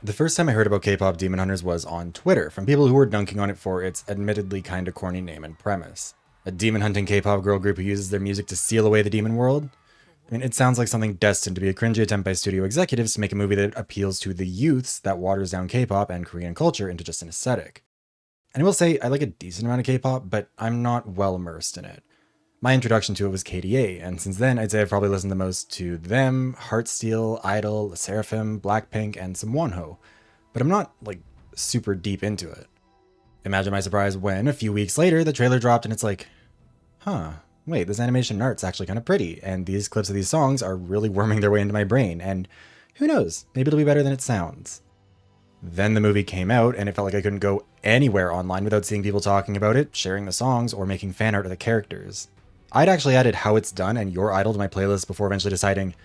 The first time I heard about K-pop Demon Hunters was on Twitter, from people who were dunking on it for its admittedly kinda corny name and premise. A demon hunting K-pop girl group who uses their music to seal away the demon world? I mean, it sounds like something destined to be a cringy attempt by studio executives to make a movie that appeals to the youths that waters down K-pop and Korean culture into just an aesthetic. And I will say, I like a decent amount of K-pop, but I'm not well immersed in it. My introduction to it was KDA, and since then, I'd say I've probably listened the most to them, Heartsteel, Idol, LE SSERAFIM, Blackpink, and some Wonho. But I'm not, super deep into it. Imagine my surprise when, a few weeks later, the trailer dropped and it's like, huh, wait, this animation art's actually kind of pretty, and these clips of these songs are really worming their way into my brain, and who knows, maybe it'll be better than it sounds. Then the movie came out, and it felt like I couldn't go anywhere online without seeing people talking about it, sharing the songs, or making fan art of the characters. I'd actually added How It's Done and Your Idol to my playlist before eventually deciding,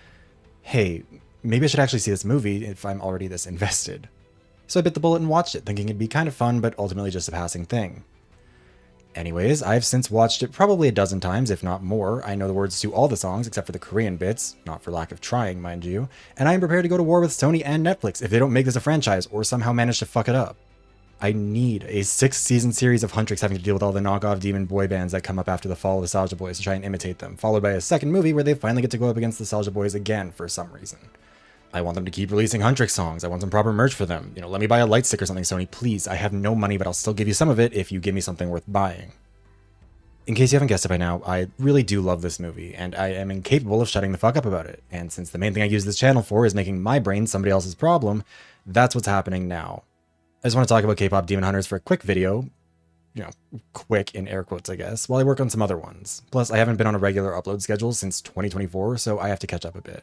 hey, maybe I should actually see this movie if I'm already this invested. So I bit the bullet and watched it, thinking it'd be kind of fun, but ultimately just a passing thing. Anyways, I've since watched it probably a dozen times, if not more. I know the words to all the songs except for the Korean bits, not for lack of trying, mind you, and I am prepared to go to war with Sony and Netflix if they don't make this a franchise or somehow manage to fuck it up. I need a 6-season series of Huntrix having to deal with all the knockoff demon boy bands that come up after the fall of the Soulja Boys to try and imitate them, followed by a second movie where they finally get to go up against the Soulja Boys again for some reason. I want them to keep releasing Huntrix songs. I want some proper merch for them. Let me buy a light stick or something, Sony, please. I have no money, but I'll still give you some of it if you give me something worth buying. In case you haven't guessed it by now, I really do love this movie, and I am incapable of shutting the fuck up about it. And since the main thing I use this channel for is making my brain somebody else's problem, that's what's happening now. I just want to talk about K-pop Demon Hunters for a quick video, quick in air quotes, I guess, while I work on some other ones. Plus, I haven't been on a regular upload schedule since 2024, so I have to catch up a bit.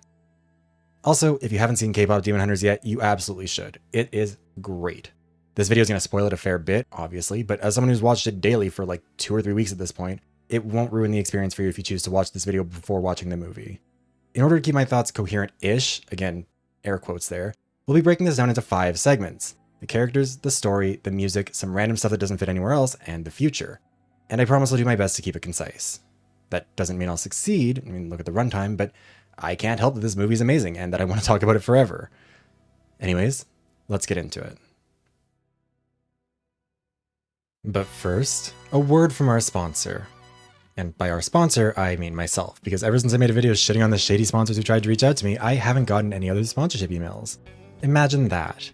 Also, if you haven't seen K-pop Demon Hunters yet, you absolutely should. It is great. This video is going to spoil it a fair bit, obviously, but as someone who's watched it daily for 2 or 3 weeks at this point, it won't ruin the experience for you if you choose to watch this video before watching the movie. In order to keep my thoughts coherent-ish, again, air quotes there, we'll be breaking this down into 5 segments. The characters, the story, the music, some random stuff that doesn't fit anywhere else, and the future. And I promise I'll do my best to keep it concise. That doesn't mean I'll succeed, look at the runtime, but I can't help that this movie is amazing and that I want to talk about it forever. Anyways, let's get into it. But first, a word from our sponsor. And by our sponsor, I mean myself, because ever since I made a video shitting on the shady sponsors who tried to reach out to me, I haven't gotten any other sponsorship emails. Imagine that.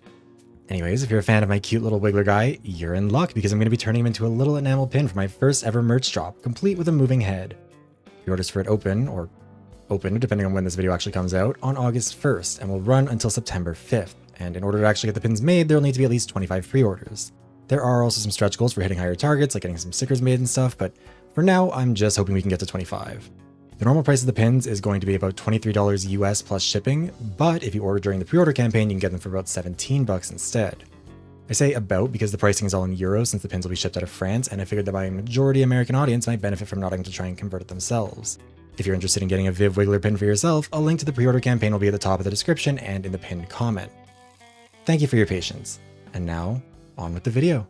Anyways, if you're a fan of my cute little wiggler guy, you're in luck because I'm going to be turning him into a little enamel pin for my first ever merch drop, complete with a moving head. The orders for it open depending on when this video actually comes out, on August 1st, and will run until September 5th. And in order to actually get the pins made, there'll need to be at least 25 pre-orders. There are also some stretch goals for hitting higher targets, like getting some stickers made and stuff, but for now, I'm just hoping we can get to 25. The normal price of the pins is going to be about $23 US plus shipping, but if you order during the pre-order campaign, you can get them for about 17 bucks instead. I say about because the pricing is all in euros since the pins will be shipped out of France, and I figured that my majority American audience might benefit from not having to try and convert it themselves. If you're interested in getting a Viv Wiggler pin for yourself, a link to the pre-order campaign will be at the top of the description and in the pinned comment. Thank you for your patience. And now, on with the video.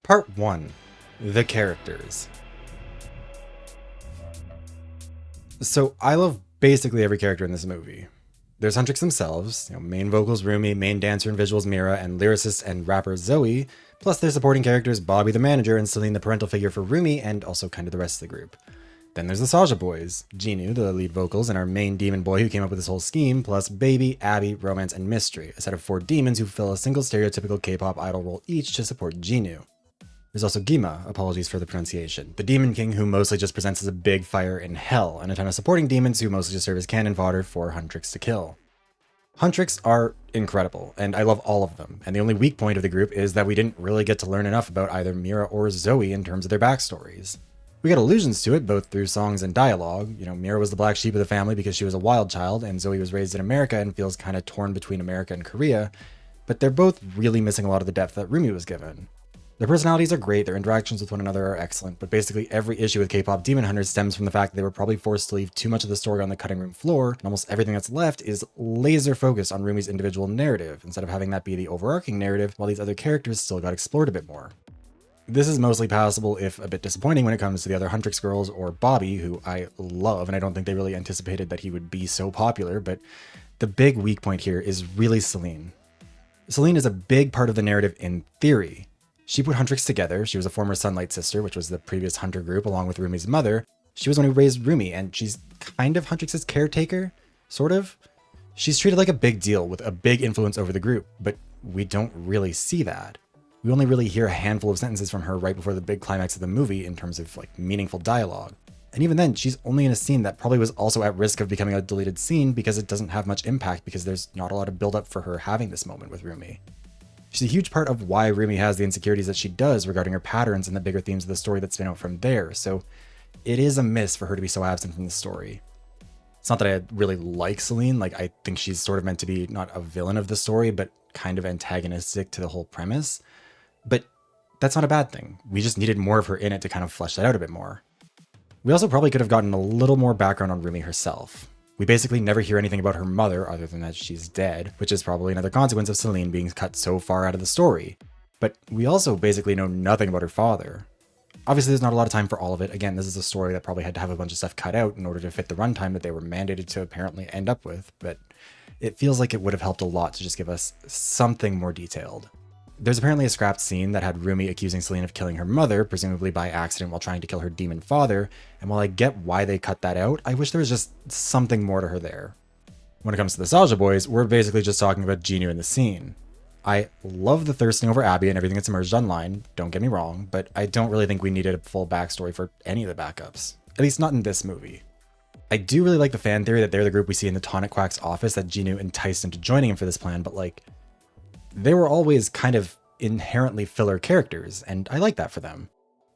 Part 1. The characters. So I love basically every character in this movie. There's Huntrix themselves, main vocals Rumi, main dancer and visuals Mira, and lyricist and rapper Zoe, plus their supporting characters Bobby the manager and Celine the parental figure for Rumi, and also kind of the rest of the group. Then there's the Soulja Boys, Jinu, the lead vocals, and our main demon boy who came up with this whole scheme, plus Baby, Abby, Romance, and Mystery, a set of 4 demons who fill a single stereotypical K-pop idol role each to support Jinu. There's also Gima, apologies for the pronunciation, the Demon King who mostly just presents as a big fire in hell, and a ton of supporting demons who mostly just serve as cannon fodder for Huntrix to kill. Huntrix are incredible, and I love all of them, and the only weak point of the group is that we didn't really get to learn enough about either Mira or Zoe in terms of their backstories. We got allusions to it both through songs and dialogue. Mira was the black sheep of the family because she was a wild child, and Zoe was raised in America and feels kind of torn between America and Korea, but they're both really missing a lot of the depth that Rumi was given. Their personalities are great, their interactions with one another are excellent, but basically every issue with K-pop Demon Hunters stems from the fact that they were probably forced to leave too much of the story on the cutting room floor, and almost everything that's left is laser focused on Rumi's individual narrative, instead of having that be the overarching narrative, while these other characters still got explored a bit more. This is mostly passable, if a bit disappointing when it comes to the other Huntrix girls or Bobby, who I love, and I don't think they really anticipated that he would be so popular, but The big weak point here is really Celine. Celine is a big part of the narrative in theory. She put Huntrix together. She was a former Sunlight sister, which was the previous Hunter group, along with Rumi's mother. She was one who raised Rumi, and she's kind of Huntrix's caretaker, sort of. She's treated like a big deal with a big influence over the group, but we don't really see that. We only really hear a handful of sentences from her right before the big climax of the movie in terms of like meaningful dialogue. And even then, she's only in a scene that probably was also at risk of becoming a deleted scene because it doesn't have much impact because there's not a lot of build-up for her having this moment with Rumi. She's a huge part of why Rumi has the insecurities that she does regarding her patterns and the bigger themes of the story that spin out from there, so it is a miss for her to be so absent from the story. It's not that I really like Celine, like I think she's sort of meant to be not a villain of the story, but kind of antagonistic to the whole premise. But that's not a bad thing. We just needed more of her in it to kind of flesh that out a bit more. We also probably could have gotten a little more background on Rumi herself. We basically never hear anything about her mother other than that she's dead, which is probably another consequence of Celine being cut so far out of the story. But we also basically know nothing about her father. Obviously, there's not a lot of time for all of it. Again, this is a story that probably had to have a bunch of stuff cut out in order to fit the runtime that they were mandated to apparently end up with, but it feels like it would have helped a lot to just give us something more detailed. There's apparently a scrapped scene that had Rumi accusing Celine of killing her mother, presumably by accident while trying to kill her demon father, and while I get why they cut that out, I wish there was just something more to her there. When it comes to the Saja boys, we're basically just talking about Jinnu in the scene. I love the thirsting over Abby and everything that's emerged online, don't get me wrong, but I don't really think we needed a full backstory for any of the backups. At least not in this movie. I do really like the fan theory that they're the group we see in the Tonic Quack's office that Jinnu enticed into joining him for this plan, but like, they were always kind of inherently filler characters, and I like that for them.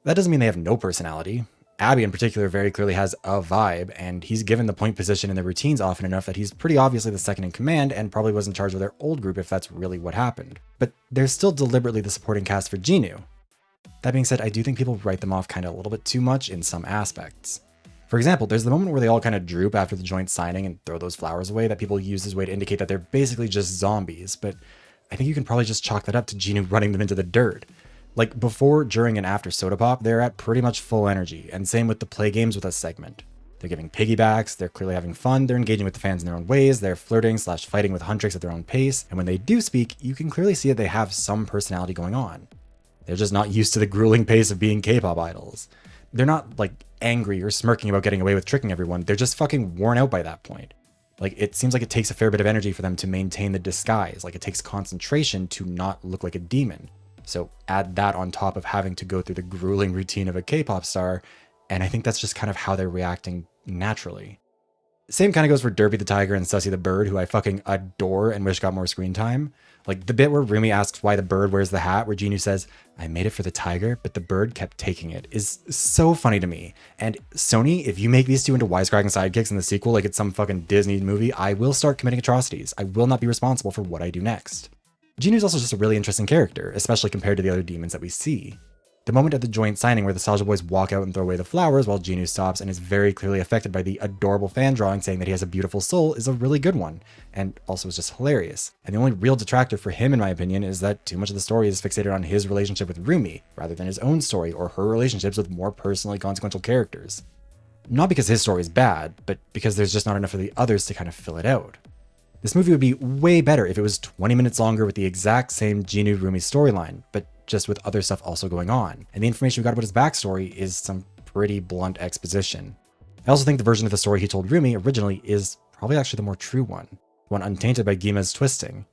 That doesn't mean they have no personality. Abby in particular very clearly has a vibe, and he's given the point position in the routines often enough that he's pretty obviously the second in command and probably was in charge of their old group if that's really what happened. But they're still deliberately the supporting cast for Jinnu. That being said, I do think people write them off kind of a little bit too much in some aspects. For example, there's the moment where they all kind of droop after the joint signing and throw those flowers away that people use as a way to indicate that they're basically just zombies, but I think you can probably just chalk that up to Jinnu running them into the dirt. Like before, during, and after Soda Pop, they're at pretty much full energy, and same with the Play Games with Us segment. They're giving piggybacks, they're clearly having fun, they're engaging with the fans in their own ways, they're flirting/fighting with Huntrix at their own pace, and when they do speak, you can clearly see that they have some personality going on. They're just not used to the grueling pace of being K-pop idols. They're not, like, angry or smirking about getting away with tricking everyone, they're just fucking worn out by that point. Like, it seems like it takes a fair bit of energy for them to maintain the disguise, like it takes concentration to not look like a demon. So add that on top of having to go through the grueling routine of a K-pop star, and I think that's just kind of how they're reacting naturally. Same kind of goes for Derpy the Tiger and Sussy the Bird, who I fucking adore and wish got more screen time. Like the bit where Rumi asks why the bird wears the hat, where Jinnu says, "I made it for the tiger, but the bird kept taking it," is so funny to me. And Sony, if you make these two into wisecracking sidekicks in the sequel like it's some fucking Disney movie, I will start committing atrocities. I will not be responsible for what I do next. Jinnu's also just a really interesting character, especially compared to the other demons that we see. The moment at the joint signing where the Saja boys walk out and throw away the flowers while Jinnu stops and is very clearly affected by the adorable fan drawing saying that he has a beautiful soul is a really good one, and also is just hilarious. And the only real detractor for him, in my opinion, is that too much of the story is fixated on his relationship with Rumi, rather than his own story or her relationships with more personally consequential characters. Not because his story is bad, but because there's just not enough of the others to kind of fill it out. This movie would be way better if it was 20 minutes longer with the exact same Jinnu Rumi storyline, but just with other stuff also going on. And the information we got about his backstory is some pretty blunt exposition. I also think the version of the story he told Rumi originally is probably actually the more true one untainted by Gima's twisting.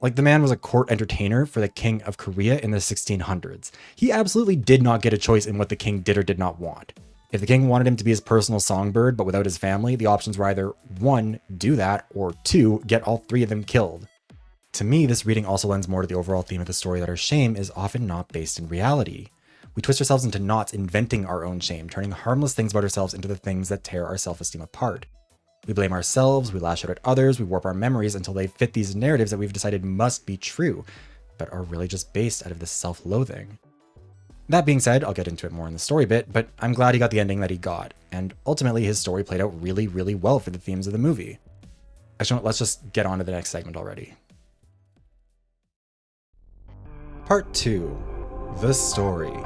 Like, the man was a court entertainer for the king of Korea in the 1600s. He absolutely did not get a choice in what the king did or did not want. If the king wanted him to be his personal songbird, but without his family, the options were either 1, do that, or 2, get all 3 of them killed. To me, this reading also lends more to the overall theme of the story that our shame is often not based in reality. We twist ourselves into knots inventing our own shame, turning harmless things about ourselves into the things that tear our self-esteem apart. We blame ourselves, we lash out at others, we warp our memories until they fit these narratives that we've decided must be true, but are really just based out of this self-loathing. That being said, I'll get into it more in the story bit, but I'm glad he got the ending that he got, and ultimately his story played out really, really well for the themes of the movie. Actually, let's just get on to the next segment already. Part 2. The Story.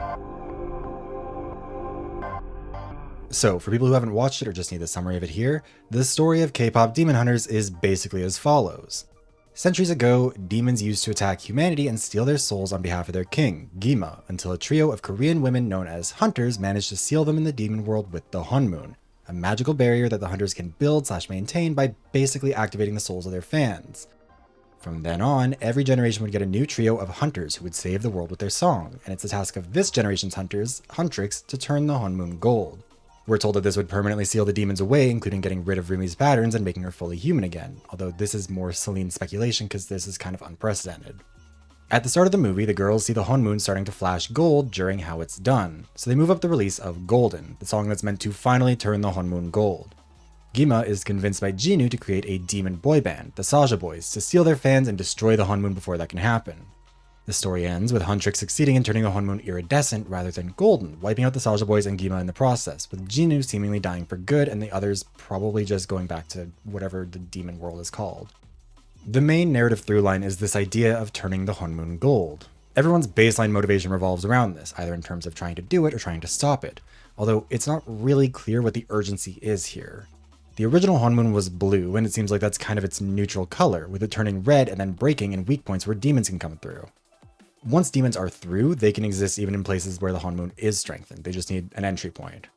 So, for people who haven't watched it or just need the summary of it here, the story of K-pop demon hunters is basically as follows. Centuries ago, demons used to attack humanity and steal their souls on behalf of their king, Gima, until a trio of Korean women known as hunters managed to seal them in the demon world with the Honmun, a magical barrier that the hunters can build/maintain by basically activating the souls of their fans. From then on, every generation would get a new trio of hunters who would save the world with their song, and it's the task of this generation's hunters, Huntrix, to turn the Honmun gold. We're told that this would permanently seal the demons away, including getting rid of Rumi's patterns and making her fully human again, although this is more Celine speculation because this is kind of unprecedented. At the start of the movie, the girls see the Honmun starting to flash gold during how it's done, so they move up the release of Golden, the song that's meant to finally turn the Honmun gold. Gima is convinced by Jinu to create a demon boy band, the Saja Boys, to steal their fans and destroy the Honmun before that can happen. The story ends with Huntrix succeeding in turning the Honmun iridescent rather than golden, wiping out the Saja Boys and Gima in the process, with Jinu seemingly dying for good and the others probably just going back to whatever the demon world is called. The main narrative throughline is this idea of turning the Honmun gold. Everyone's baseline motivation revolves around this, either in terms of trying to do it or trying to stop it, although it's not really clear what the urgency is here. The original Honmun was blue, and it seems like that's kind of its neutral color, with it turning red and then breaking in weak points where demons can come through. Once demons are through, they can exist even in places where the Honmun is strengthened, they just need an entry point.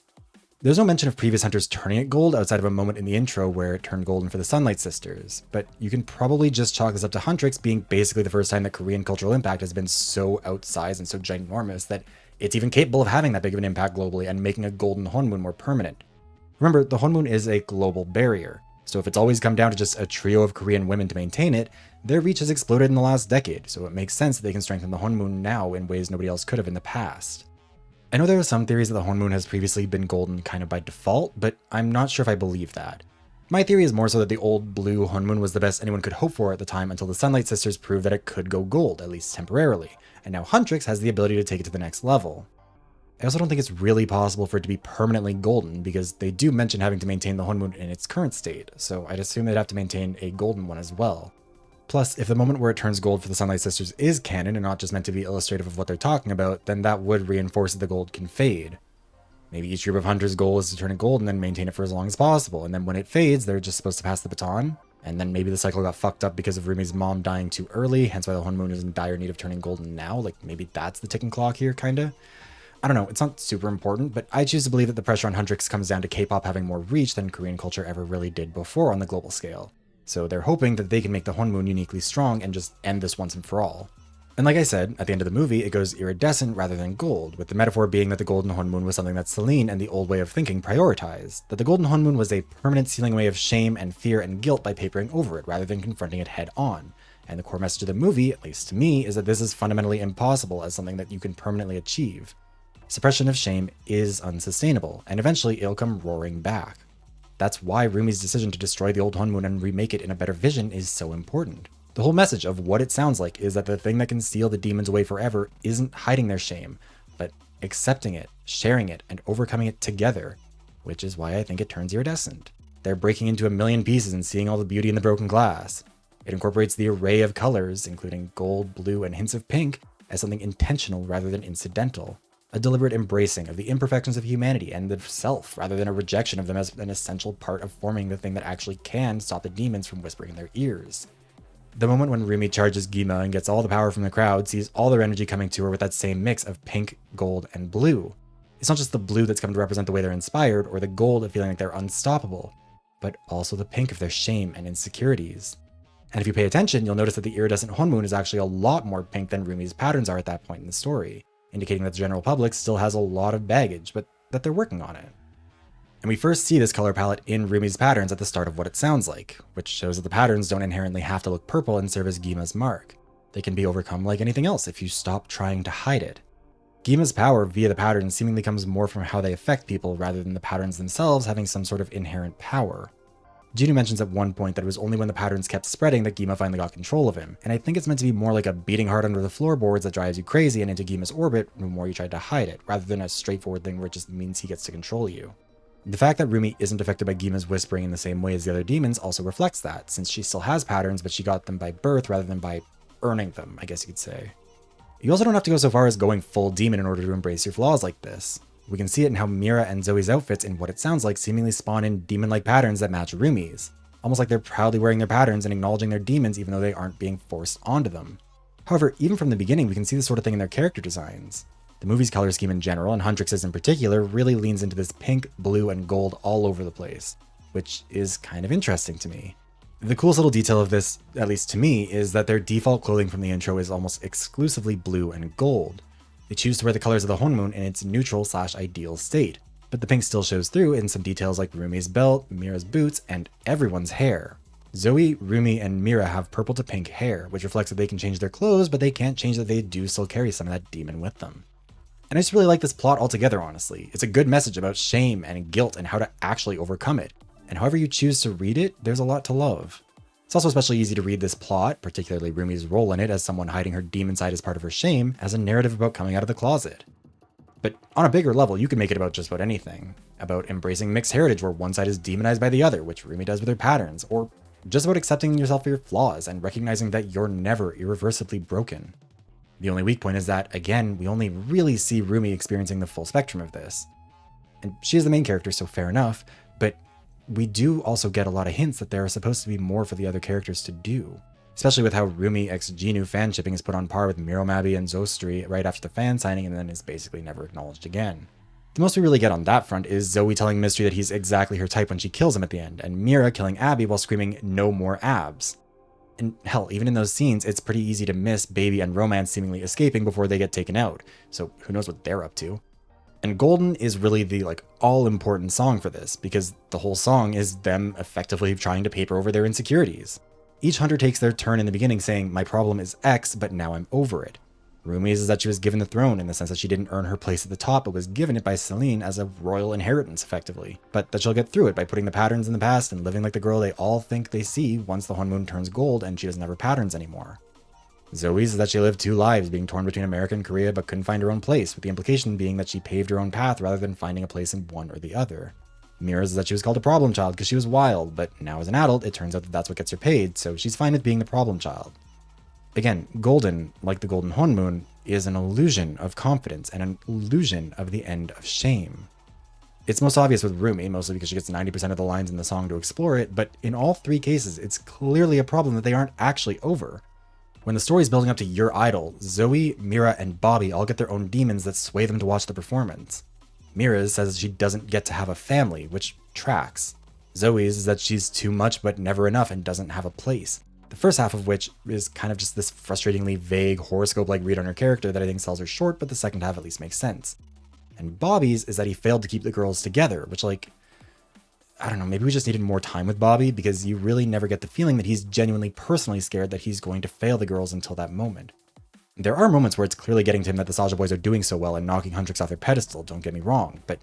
There's no mention of previous hunters turning it gold outside of a moment in the intro where it turned golden for the Sunlight Sisters, but you can probably just chalk this up to Huntrix being basically the first time that Korean cultural impact has been so outsized and so ginormous that it's even capable of having that big of an impact globally and making a golden Honmun more permanent. Remember, the Honmun is a global barrier, so if it's always come down to just a trio of Korean women to maintain it, their reach has exploded in the last decade, so it makes sense that they can strengthen the Honmun now in ways nobody else could have in the past. I know there are some theories that the Honmun has previously been golden kind of by default, but I'm not sure if I believe that. My theory is more so that the old blue Honmun was the best anyone could hope for at the time until the Sunlight Sisters proved that it could go gold, at least temporarily, and now Huntrix has the ability to take it to the next level. I also don't think it's really possible for it to be permanently golden, because they do mention having to maintain the Honmun in its current state, so I'd assume they'd have to maintain a golden one as well. Plus, if the moment where it turns gold for the Sunlight Sisters is canon and not just meant to be illustrative of what they're talking about, then that would reinforce that the gold can fade. Maybe each group of hunters' goal is to turn it gold and then maintain it for as long as possible, and then when it fades, they're just supposed to pass the baton, and then maybe the cycle got fucked up because of Rumi's mom dying too early, hence why the Honmun is in dire need of turning golden now, like maybe that's the ticking clock here, kinda? I don't know, it's not super important, but I choose to believe that the pressure on Huntrix comes down to K-pop having more reach than Korean culture ever really did before on the global scale. So they're hoping that they can make the Honmun uniquely strong and just end this once and for all. And like I said, at the end of the movie, it goes iridescent rather than gold, with the metaphor being that the golden Honmun was something that Celine and the old way of thinking prioritized, that the golden Honmun was a permanent sealing away of shame and fear and guilt by papering over it rather than confronting it head on. And the core message of the movie, at least to me, is that this is fundamentally impossible as something that you can permanently achieve. Suppression of shame is unsustainable, and eventually it'll come roaring back. That's why Rumi's decision to destroy the old Honmun and remake it in a better vision is so important. The whole message of what it sounds like is that the thing that can steal the demons away forever isn't hiding their shame, but accepting it, sharing it, and overcoming it together, which is why I think it turns iridescent. They're breaking into a million pieces and seeing all the beauty in the broken glass. It incorporates the array of colors, including gold, blue, and hints of pink, as something intentional rather than incidental. A deliberate embracing of the imperfections of humanity and the self, rather than a rejection of them as an essential part of forming the thing that actually can stop the demons from whispering in their ears. The moment when Rumi charges Gima and gets all the power from the crowd sees all their energy coming to her with that same mix of pink, gold, and blue. It's not just the blue that's come to represent the way they're inspired, or the gold of feeling like they're unstoppable, but also the pink of their shame and insecurities. And if you pay attention, you'll notice that the iridescent Honmun is actually a lot more pink than Rumi's patterns are at that point in the story, indicating that the general public still has a lot of baggage, but that they're working on it. And we first see this color palette in Rumi's patterns at the start of What It Sounds Like, which shows that the patterns don't inherently have to look purple and serve as Gima's mark. They can be overcome like anything else if you stop trying to hide it. Gima's power via the patterns seemingly comes more from how they affect people rather than the patterns themselves having some sort of inherent power. Jinu mentions at one point that it was only when the patterns kept spreading that Gima finally got control of him, and I think it's meant to be more like a beating heart under the floorboards that drives you crazy and into Gima's orbit the more you try to hide it, rather than a straightforward thing where it just means he gets to control you. The fact that Rumi isn't affected by Gima's whispering in the same way as the other demons also reflects that, since she still has patterns, but she got them by birth rather than by earning them, I guess you could say. You also don't have to go so far as going full demon in order to embrace your flaws like this. We can see it in how Mira and Zoe's outfits in what it sounds like seemingly spawn in demon-like patterns that match Rumi's, almost like they're proudly wearing their patterns and acknowledging their demons even though they aren't being forced onto them. However, even from the beginning, we can see this sort of thing in their character designs. The movie's color scheme in general, and Huntrix's in particular, really leans into this pink, blue, and gold all over the place, which is kind of interesting to me. The coolest little detail of this, at least to me, is that their default clothing from the intro is almost exclusively blue and gold. They choose to wear the colors of the Honmun in its neutral/ideal state, but the pink still shows through in some details like Rumi's belt, Mira's boots, and everyone's hair. Zoe, Rumi, and Mira have purple to pink hair, which reflects that they can change their clothes, but they can't change that they do still carry some of that demon with them. And I just really like this plot altogether, honestly. It's a good message about shame and guilt and how to actually overcome it. And however you choose to read it, there's a lot to love. It's also especially easy to read this plot, particularly Rumi's role in it as someone hiding her demon side as part of her shame, as a narrative about coming out of the closet. But on a bigger level, you can make it about just about anything. About embracing mixed heritage where one side is demonized by the other, which Rumi does with her patterns, or just about accepting yourself for your flaws and recognizing that you're never irreversibly broken. The only weak point is that, again, we only really see Rumi experiencing the full spectrum of this. And she is the main character, so fair enough, but we do also get a lot of hints that there are supposed to be more for the other characters to do. Especially with how Rumi x Genu fan shipping is put on par with Miromabi and Zostri right after the fan signing and then is basically never acknowledged again. The most we really get on that front is Zoe telling Mystery that he's exactly her type when she kills him at the end, and Mira killing Abby while screaming, "No more abs." And hell, even in those scenes, it's pretty easy to miss Baby and Romance seemingly escaping before they get taken out, so who knows what they're up to. And Golden is really the all-important song for this, because the whole song is them effectively trying to paper over their insecurities. Each hunter takes their turn in the beginning saying, "My problem is X, but now I'm over it." Rumi's is that she was given the throne in the sense that she didn't earn her place at the top, but was given it by Celine as a royal inheritance, effectively. But that she'll get through it by putting the patterns in the past and living like the girl they all think they see once the Honmun turns gold and she doesn't have her patterns anymore. Zoe's is that she lived 2 lives, being torn between America and Korea, but couldn't find her own place, with the implication being that she paved her own path rather than finding a place in one or the other. Mira's is that she was called a problem child because she was wild, but now as an adult, it turns out that that's what gets her paid, so she's fine with being the problem child. Again, Golden, like the Golden Honmun, is an illusion of confidence and an illusion of the end of shame. It's most obvious with Rumi, mostly because she gets 90% of the lines in the song to explore it, but in all 3 cases, it's clearly a problem that they aren't actually over. When the story's building up to your idol, Zoe, Mira, and Bobby all get their own demons that sway them to watch the performance. Mira's says she doesn't get to have a family, which tracks. Zoe's is that she's too much but never enough and doesn't have a place. The first half of which is kind of just this frustratingly vague horoscope-like read on her character that I think sells her short, but the second half at least makes sense. And Bobby's is that he failed to keep the girls together, which I don't know, maybe we just needed more time with Bobby, because you really never get the feeling that he's genuinely personally scared that he's going to fail the girls until that moment. There are moments where it's clearly getting to him that the Saja boys are doing so well and knocking Huntrix off their pedestal, don't get me wrong, but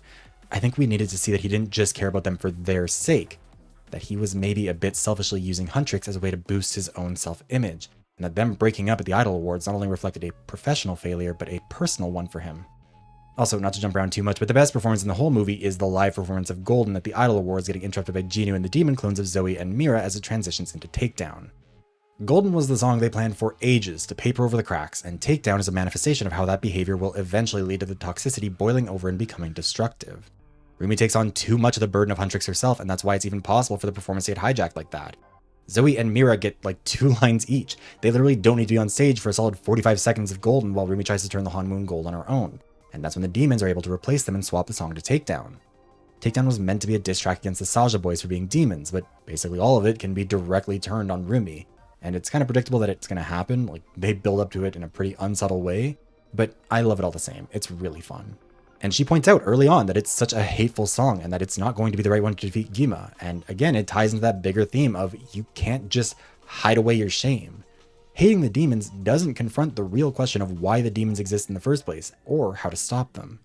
I think we needed to see that he didn't just care about them for their sake, that he was maybe a bit selfishly using Huntrix as a way to boost his own self-image, and that them breaking up at the Idol Awards not only reflected a professional failure, but a personal one for him. Also, not to jump around too much, but the best performance in the whole movie is the live performance of Golden at the Idol Awards getting interrupted by Genu and the demon clones of Zoe and Mira as it transitions into Takedown. Golden was the song they planned for ages to paper over the cracks, and Takedown is a manifestation of how that behavior will eventually lead to the toxicity boiling over and becoming destructive. Rumi takes on too much of the burden of Huntrix herself, and that's why it's even possible for the performance to get hijacked like that. Zoe and Mira get 2 lines each. They literally don't need to be on stage for a solid 45 seconds of Golden while Rumi tries to turn the Honmun gold on her own. And that's when the demons are able to replace them and swap the song to Takedown. Takedown was meant to be a diss track against the Saja boys for being demons, but basically all of it can be directly turned on Rumi. And it's kind of predictable that it's going to happen, they build up to it in a pretty unsubtle way, but I love it all the same. It's really fun. And she points out early on that it's such a hateful song and that it's not going to be the right one to defeat Gima. And again, it ties into that bigger theme of you can't just hide away your shame. Hating the demons doesn't confront the real question of why the demons exist in the first place, or how to stop them.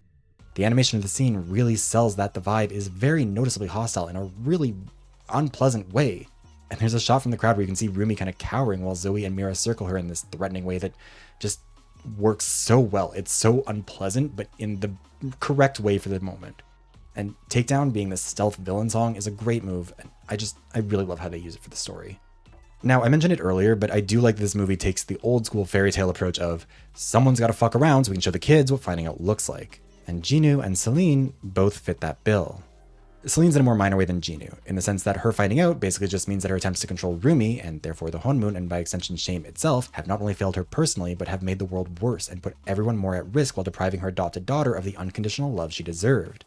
The animation of the scene really sells that the vibe is very noticeably hostile in a really unpleasant way. And there's a shot from the crowd where you can see Rumi kind of cowering while Zoe and Mira circle her in this threatening way that just works so well. It's so unpleasant, but in the correct way for the moment. And Takedown being this stealth villain song is a great move, and I really love how they use it for the story. Now, I mentioned it earlier, but I do like that this movie takes the old school fairy tale approach of someone's got to fuck around so we can show the kids what finding out looks like. And Jinu and Celine both fit that bill. Celine's in a more minor way than Jinu, in the sense that her finding out basically just means that her attempts to control Rumi, and therefore the Honmun, and by extension shame itself, have not only failed her personally, but have made the world worse and put everyone more at risk while depriving her adopted daughter of the unconditional love she deserved.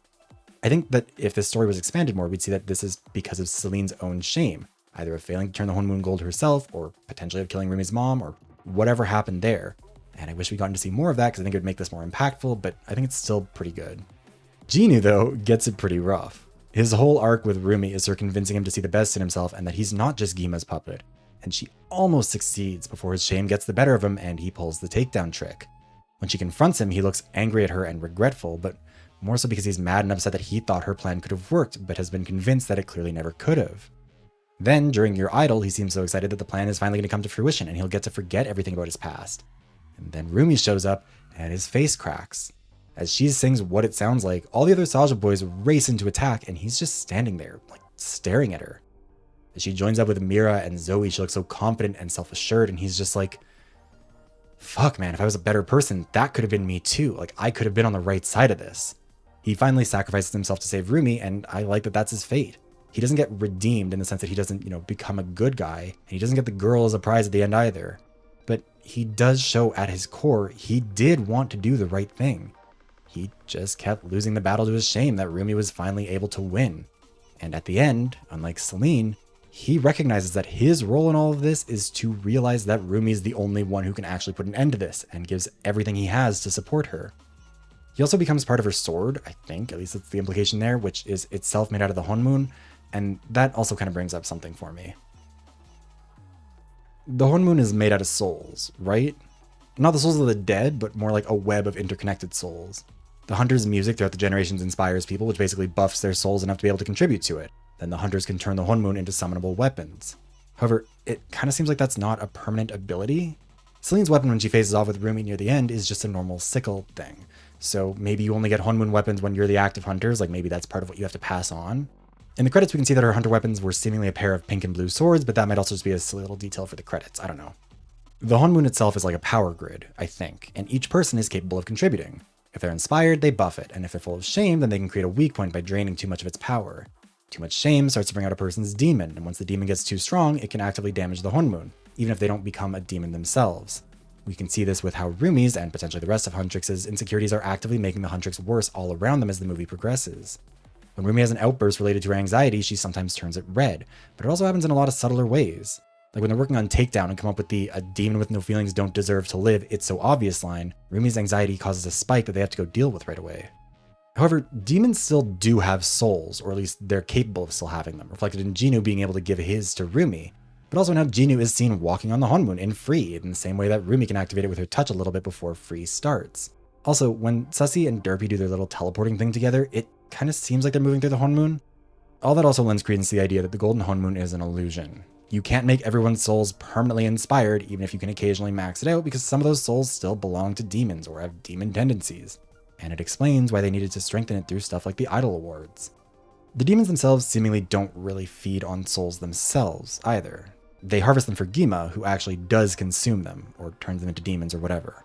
I think that if this story was expanded more, we'd see that this is because of Celine's own shame, either of failing to turn the Honmun gold herself, or potentially of killing Rumi's mom, or whatever happened there. And I wish we'd gotten to see more of that because I think it would make this more impactful, but I think it's still pretty good. Jinu, though, gets it pretty rough. His whole arc with Rumi is her convincing him to see the best in himself and that he's not just Gima's puppet. And she almost succeeds before his shame gets the better of him and he pulls the takedown trick. When she confronts him, he looks angry at her and regretful, but more so because he's mad and upset that he thought her plan could have worked, but has been convinced that it clearly never could have. Then, during Your Idol, he seems so excited that the plan is finally going to come to fruition and he'll get to forget everything about his past. And then Rumi shows up and his face cracks. As she sings What It Sounds Like, all the other Saja boys race into attack and he's just standing there, like staring at her. As she joins up with Mira and Zoe, she looks so confident and self-assured and he's just like, fuck man, if I was a better person, that could have been me too. Like I could have been on the right side of this. He finally sacrifices himself to save Rumi and I like that that's his fate. He doesn't get redeemed in the sense that he doesn't, become a good guy and he doesn't get the girl as a prize at the end either. But he does show at his core, he did want to do the right thing. He just kept losing the battle to his shame that Rumi was finally able to win. And at the end, unlike Celine, he recognizes that his role in all of this is to realize that Rumi is the only one who can actually put an end to this and gives everything he has to support her. He also becomes part of her sword, I think, at least that's the implication there, which is itself made out of the Honmun, and that also kind of brings up something for me. The Honmun is made out of souls, right? Not the souls of the dead, but more like a web of interconnected souls. The Hunter's music throughout the generations inspires people, which basically buffs their souls enough to be able to contribute to it. Then the Hunters can turn the Honmun into summonable weapons. However, it kind of seems like that's not a permanent ability. Celine's weapon when she faces off with Rumi near the end is just a normal sickle thing. So maybe you only get Honmun weapons when you're the active Hunters, like maybe that's part of what you have to pass on. In the credits we can see that her Hunter weapons were seemingly a pair of pink and blue swords, but that might also just be a silly little detail for the credits, I don't know. The Honmun itself is like a power grid, I think, and each person is capable of contributing. If they're inspired, they buff it, and if they're full of shame, then they can create a weak point by draining too much of its power. Too much shame starts to bring out a person's demon, and once the demon gets too strong, it can actively damage the Honmun, even if they don't become a demon themselves. We can see this with how Rumi's, and potentially the rest of Huntrix's, insecurities are actively making the Huntrix worse all around them as the movie progresses. When Rumi has an outburst related to her anxiety, she sometimes turns it red, but it also happens in a lot of subtler ways. Like when they're working on Takedown and come up with the "a demon with no feelings don't deserve to live, it's so obvious" line, Rumi's anxiety causes a spike that they have to go deal with right away. However, demons still do have souls, or at least they're capable of still having them, reflected in Jinu being able to give his to Rumi, but also now Jinu is seen walking on the Honmun in Free, in the same way that Rumi can activate it with her touch a little bit before Free starts. Also, when Sussy and Derpy do their little teleporting thing together, it kind of seems like they're moving through the Honmun. All that also lends credence to the idea that the Golden Honmun is an illusion. You can't make everyone's souls permanently inspired, even if you can occasionally max it out, because some of those souls still belong to demons or have demon tendencies. And it explains why they needed to strengthen it through stuff like the Idol Awards. The demons themselves seemingly don't really feed on souls themselves either. They harvest them for Gima, who actually does consume them, or turns them into demons or whatever.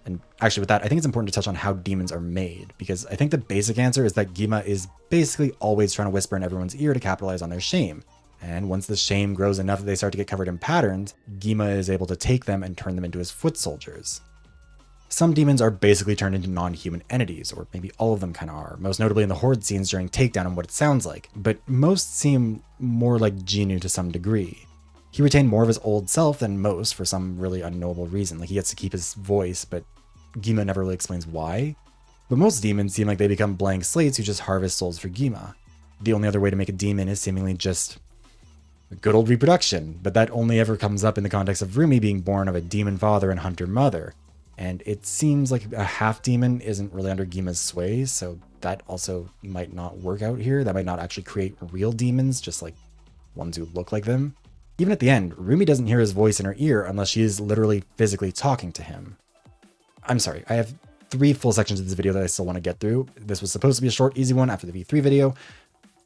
And actually with that, I think it's important to touch on how demons are made, because I think the basic answer is that Gima is basically always trying to whisper in everyone's ear to capitalize on their shame. And once the shame grows enough that they start to get covered in patterns, Gima is able to take them and turn them into his foot soldiers. Some demons are basically turned into non-human entities, or maybe all of them kind of are, most notably in the Horde scenes during Takedown and What It Sounds Like, but most seem more like Jinu to some degree. He retained more of his old self than most for some really unknowable reason, like he gets to keep his voice, but Gima never really explains why. But most demons seem like they become blank slates who just harvest souls for Gima. The only other way to make a demon is seemingly just good old reproduction, but that only ever comes up in the context of Rumi being born of a demon father and hunter mother. And it seems like a half demon isn't really under Gima's sway, so that also might not work out here. That might not actually create real demons, just like ones who look like them. Even at the end, Rumi doesn't hear his voice in her ear unless she is literally physically talking to him. I'm sorry, I have 3 full sections of this video that I still want to get through. This was supposed to be a short, easy one after the V3 video.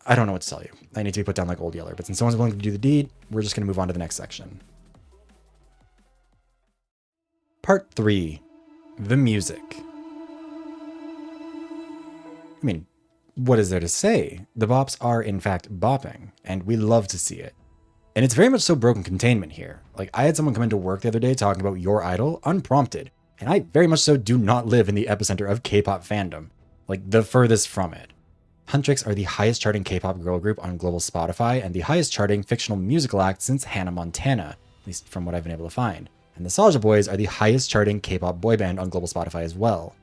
I don't know what to tell you. I need to be put down like Old Yeller, but since someone's willing to do the deed, we're just going to move on to the next section. Part 3. The music. I mean, what is there to say? The bops are in fact bopping, and we love to see it. And it's very much so broken containment here. Like, I had someone come into work the other day talking about Your Idol unprompted, and I very much so do not live in the epicenter of K-pop fandom. Like, the furthest from it. Huntrix are the highest charting K-pop girl group on global Spotify and the highest charting fictional musical act since Hannah Montana, at least from what I've been able to find. And the Soulja Boys are the highest charting K-pop boy band on global Spotify as well.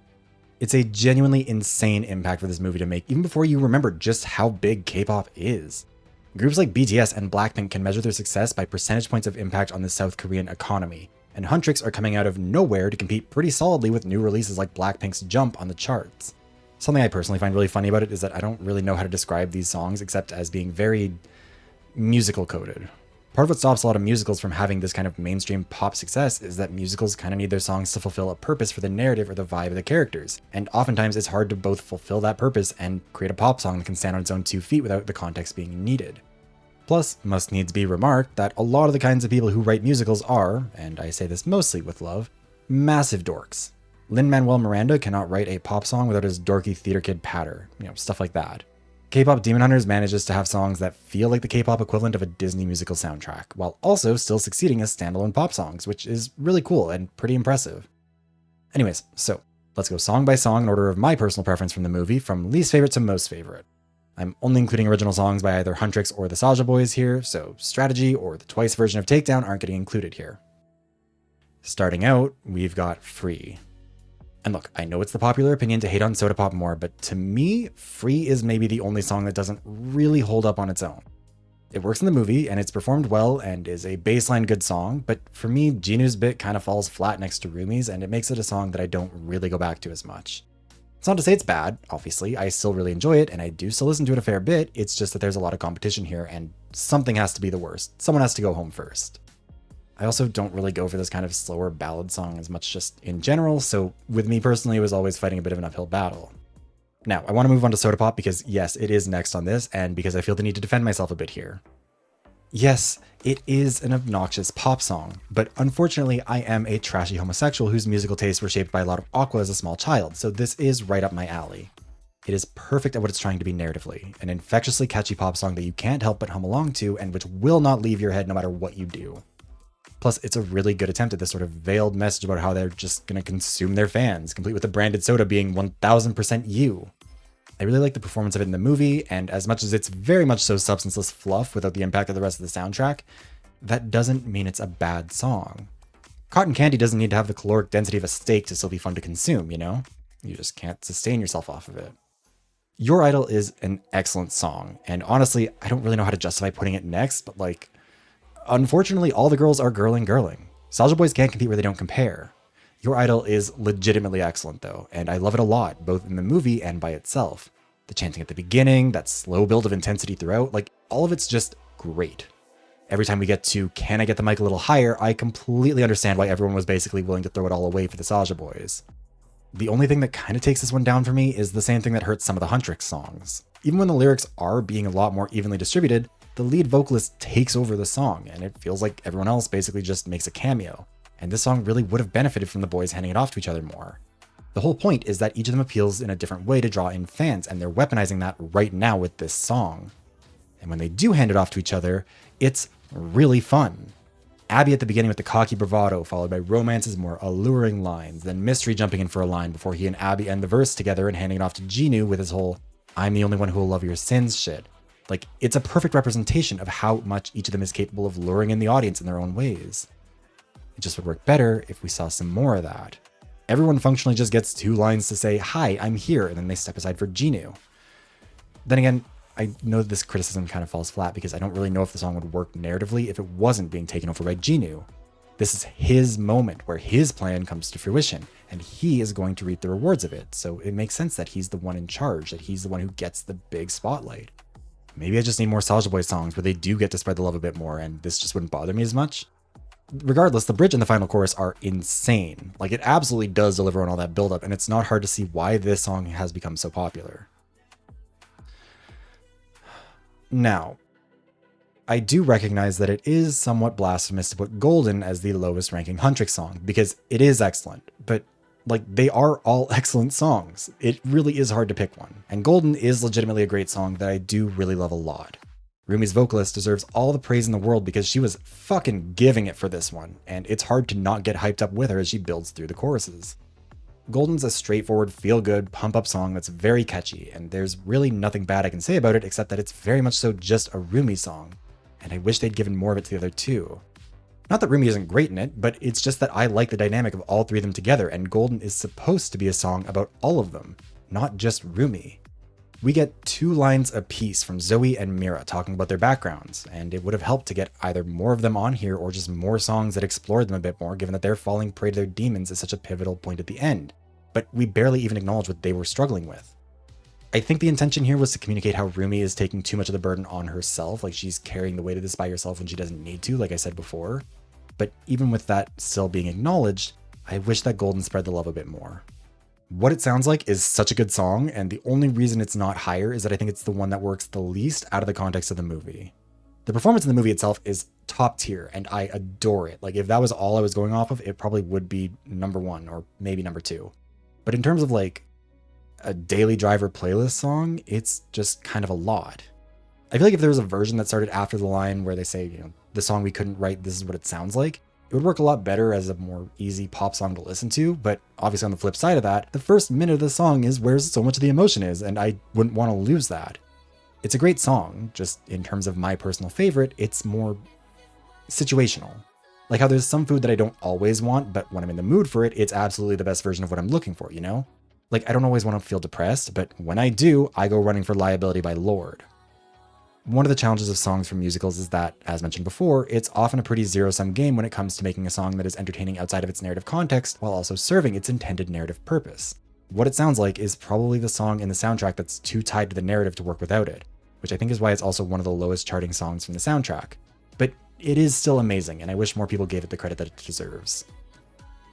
It's a genuinely insane impact for this movie to make, even before you remember just how big K-pop is. Groups like BTS and Blackpink can measure their success by percentage points of impact on the South Korean economy, and Huntrix are coming out of nowhere to compete pretty solidly with new releases like Blackpink's Jump on the charts. Something I personally find really funny about it is that I don't really know how to describe these songs except as being very musical coded. Part of what stops a lot of musicals from having this kind of mainstream pop success is that musicals kind of need their songs to fulfill a purpose for the narrative or the vibe of the characters, and oftentimes it's hard to both fulfill that purpose and create a pop song that can stand on its own 2 feet without the context being needed. Plus, must needs be remarked that a lot of the kinds of people who write musicals are, and I say this mostly with love, massive dorks. Lin-Manuel Miranda cannot write a pop song without his dorky theater kid patter, stuff like that. K-pop Demon Hunters manages to have songs that feel like the K-pop equivalent of a Disney musical soundtrack, while also still succeeding as standalone pop songs, which is really cool and pretty impressive. Anyways, so let's go song by song in order of my personal preference from the movie, from least favorite to most favorite. I'm only including original songs by either Huntrix or the Soulja Boys here, so Strategy or the Twice version of Takedown aren't getting included here. Starting out, we've got Free. And look, I know it's the popular opinion to hate on Soda Pop more, but to me, Free is maybe the only song that doesn't really hold up on its own. It works in the movie, and it's performed well, and is a baseline good song, but for me, Jinu's bit kind of falls flat next to Rumi's, and it makes it a song that I don't really go back to as much. It's not to say it's bad, obviously, I still really enjoy it, and I do still listen to it a fair bit, it's just that there's a lot of competition here, and something has to be the worst. Someone has to go home first. I also don't really go for this kind of slower ballad song as much just in general, so with me personally, it was always fighting a bit of an uphill battle. Now, I want to move on to Soda Pop because yes, it is next on this, and because I feel the need to defend myself a bit here. Yes, it is an obnoxious pop song, but unfortunately I am a trashy homosexual whose musical tastes were shaped by a lot of Aqua as a small child, so this is right up my alley. It is perfect at what it's trying to be narratively, an infectiously catchy pop song that you can't help but hum along to and which will not leave your head no matter what you do. Plus, it's a really good attempt at this sort of veiled message about how they're just gonna consume their fans, complete with the branded soda being 1000% you. I really like the performance of it in the movie, and as much as it's very much so substanceless fluff without the impact of the rest of the soundtrack, that doesn't mean it's a bad song. Cotton candy doesn't need to have the caloric density of a steak to still be fun to consume, you know? You just can't sustain yourself off of it. Your Idol is an excellent song, and honestly, I don't really know how to justify putting it next, but like, unfortunately, all the girls are girling. Soulja Boys can't compete where they don't compare. Your Idol is legitimately excellent though, and I love it a lot, both in the movie and by itself. The chanting at the beginning, that slow build of intensity throughout, like all of it's just great. Every time we get to Can I Get the Mic a Little Higher, I completely understand why everyone was basically willing to throw it all away for the Soulja Boys. The only thing that kind of takes this one down for me is the same thing that hurts some of the Huntrix songs. Even when the lyrics are being a lot more evenly distributed, the lead vocalist takes over the song, and it feels like everyone else basically just makes a cameo. And this song really would have benefited from the boys handing it off to each other more. The whole point is that each of them appeals in a different way to draw in fans, and they're weaponizing that right now with this song. And when they do hand it off to each other, it's really fun. Abby at the beginning with the cocky bravado, followed by Romance's more alluring lines, then Mystery jumping in for a line before he and Abby end the verse together and handing it off to Jinu with his whole "I'm the only one who will love your sins" shit. Like, it's a perfect representation of how much each of them is capable of luring in the audience in their own ways. It just would work better if we saw some more of that. Everyone functionally just gets 2 lines to say, "Hi, I'm here," and then they step aside for Jinu. Then again, I know this criticism kind of falls flat because I don't really know if the song would work narratively if it wasn't being taken over by Jinu. This is his moment where his plan comes to fruition, and he is going to reap the rewards of it, so it makes sense that he's the one in charge, that he's the one who gets the big spotlight. Maybe I just need more Soulja Boy songs where they do get to spread the love a bit more, and this just wouldn't bother me as much. Regardless, the bridge and the final chorus are insane. Like, it absolutely does deliver on all that buildup, and it's not hard to see why this song has become so popular. Now, I do recognize that it is somewhat blasphemous to put Golden as the lowest ranking Huntrix song, because it is excellent, but Like, they are all excellent songs. It really is hard to pick one. And Golden is legitimately a great song that I do really love a lot. Rumi's vocalist deserves all the praise in the world because she was fucking giving it for this one, and it's hard to not get hyped up with her as she builds through the choruses. Golden's a straightforward, feel-good, pump-up song that's very catchy, and there's really nothing bad I can say about it except that it's very much so just a Rumi song, and I wish they'd given more of it to the other two. Not that Rumi isn't great in it, but it's just that I like the dynamic of all three of them together, and Golden is supposed to be a song about all of them, not just Rumi. We get 2 lines apiece from Zoe and Mira talking about their backgrounds, and it would have helped to get either more of them on here or just more songs that explored them a bit more, given that their falling prey to their demons is such a pivotal point at the end. But we barely even acknowledge what they were struggling with. I think the intention here was to communicate how Rumi is taking too much of the burden on herself, like she's carrying the weight of this by herself when she doesn't need to, like I said before. But even with that still being acknowledged, I wish that Golden spread the love a bit more. What It Sounds Like is such a good song, and the only reason it's not higher is that I think it's the one that works the least out of the context of the movie. The performance in the movie itself is top tier, and I adore it. Like, if that was all I was going off of, it probably would be number 1 or maybe number 2. But in terms of like a daily driver playlist song, it's just kind of a lot. I feel like if there was a version that started after the line where they say, the song we couldn't write, this is what it sounds like, it would work a lot better as a more easy pop song to listen to. But obviously on the flip side of that, the first minute of the song is where so much of the emotion is, and I wouldn't want to lose that. It's a great song, just in terms of my personal favorite, it's more situational. Like how there's some food that I don't always want, but when I'm in the mood for it, it's absolutely the best version of what I'm looking for, Like, I don't always want to feel depressed, but when I do, I go running for Liability by Lorde. One of the challenges of songs from musicals is that, as mentioned before, it's often a pretty zero-sum game when it comes to making a song that is entertaining outside of its narrative context while also serving its intended narrative purpose. What It Sounds Like is probably the song in the soundtrack that's too tied to the narrative to work without it, which I think is why it's also one of the lowest charting songs from the soundtrack. But it is still amazing, and I wish more people gave it the credit that it deserves.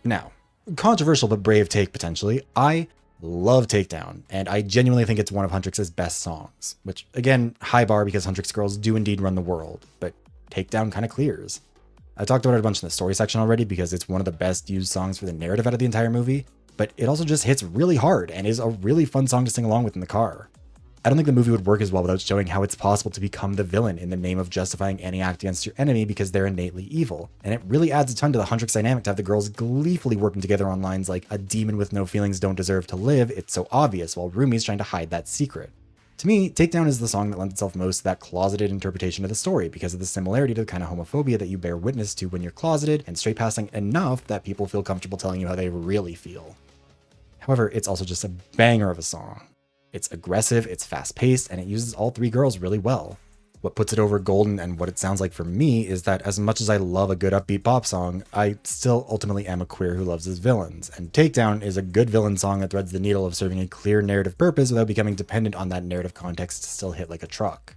Now, controversial but brave take potentially, I love Takedown, and I genuinely think it's one of Huntrix's best songs, which again, high bar because Huntrix girls do indeed run the world, but Takedown kind of clears. I talked about it a bunch in the story section already because it's one of the best used songs for the narrative out of the entire movie, but it also just hits really hard and is a really fun song to sing along with in the car. I don't think the movie would work as well without showing how it's possible to become the villain in the name of justifying any act against your enemy because they're innately evil. And it really adds a ton to the Huntrix dynamic to have the girls gleefully working together on lines like, "A demon with no feelings don't deserve to live, it's so obvious," while Rumi's trying to hide that secret. To me, Takedown is the song that lends itself most to that closeted interpretation of the story because of the similarity to the kind of homophobia that you bear witness to when you're closeted and straight passing enough that people feel comfortable telling you how they really feel. However, it's also just a banger of a song. It's aggressive, it's fast-paced, and it uses all 3 girls really well. What puts it over Golden and What It Sounds Like for me is that as much as I love a good upbeat pop song, I still ultimately am a queer who loves his villains, and Takedown is a good villain song that threads the needle of serving a clear narrative purpose without becoming dependent on that narrative context to still hit like a truck.